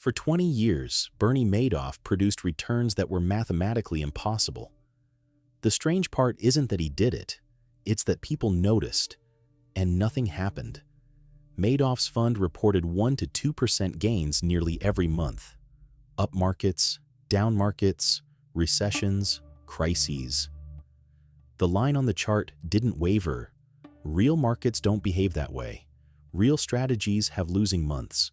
For 20 years, Bernie Madoff produced returns that were mathematically impossible. The strange part isn't that he did it, it's that people noticed, and nothing happened. Madoff's fund reported 1 to 2% gains nearly every month. Up markets, down markets, recessions, crises. The line on the chart didn't waver. Real markets don't behave that way. Real strategies have losing months.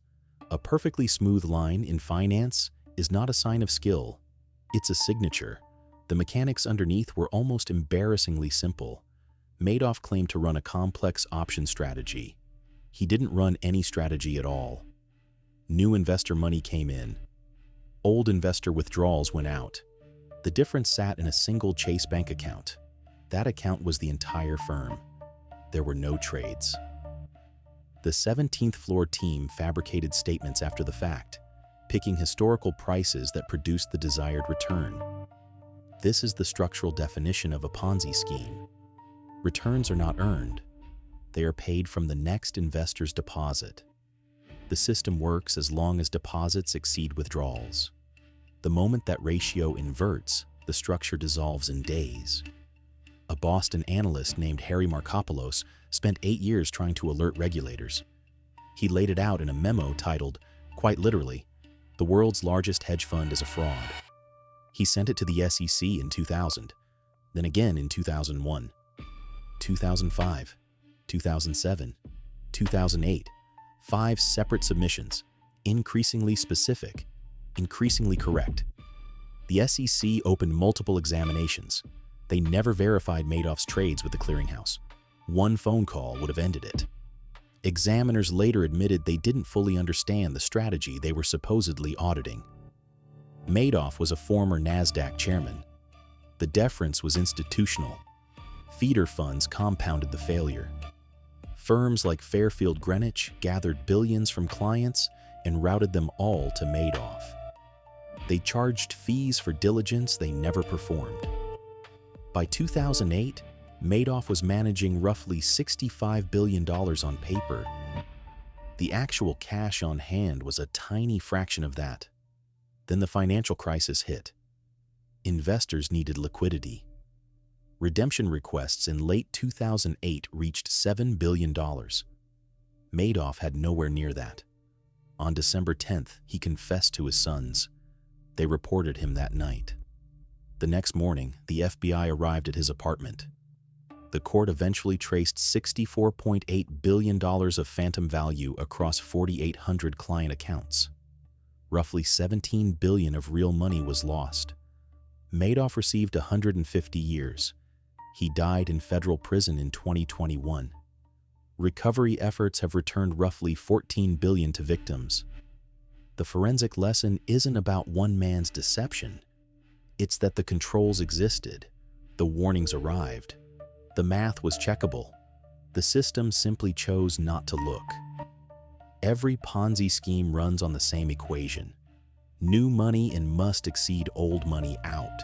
A perfectly smooth line in finance is not a sign of skill. It's a signature. The mechanics underneath were almost embarrassingly simple. Madoff claimed to run a complex option strategy. He didn't run any strategy at all. New investor money came in. Old investor withdrawals went out. The difference sat in a single Chase bank account. That account was the entire firm. There were no trades. The 17th floor team fabricated statements after the fact, picking historical prices that produced the desired return. This is the structural definition of a Ponzi scheme. Returns are not earned. They are paid from the next investor's deposit. The system works as long as deposits exceed withdrawals. The moment that ratio inverts, the structure dissolves in days. A Boston analyst named Markopolos spent 8 years trying to alert regulators. He laid it out in a memo titled, quite literally, "The world's largest hedge fund is a fraud." He sent it to the SEC in 2000, then again in 2001, 2005, 2007, 2008, 5 separate submissions, increasingly specific, increasingly correct. The SEC opened multiple examinations. They never verified Madoff's trades with the clearinghouse. One phone call would have ended it. Examiners later admitted they didn't fully understand the strategy they were supposedly auditing. Madoff was a former NASDAQ chairman. The deference was institutional. Feeder funds compounded the failure. Firms like Fairfield Greenwich gathered billions from clients and routed them all to Madoff. They charged fees for diligence they never performed. By 2008, Madoff was managing roughly $65 billion on paper. The actual cash on hand was a tiny fraction of that. Then the financial crisis hit. Investors needed liquidity. Redemption requests in late 2008 reached $7 billion. Madoff had nowhere near that. On December 10th, he confessed to his sons. They reported him that night. The next morning, the FBI arrived at his apartment. The court eventually traced $64.8 billion of phantom value across 4,800 client accounts. Roughly $17 billion of real money was lost. Madoff received 150 years. He died in federal prison in 2021. Recovery efforts have returned roughly $14 billion to victims. The forensic lesson isn't about one man's deception. It's that the controls existed. The warnings arrived. The math was checkable. The system simply chose not to look. Every Ponzi scheme runs on the same equation. New money in must exceed old money out.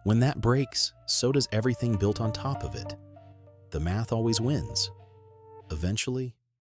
When that breaks, so does everything built on top of it. The math always wins. Eventually,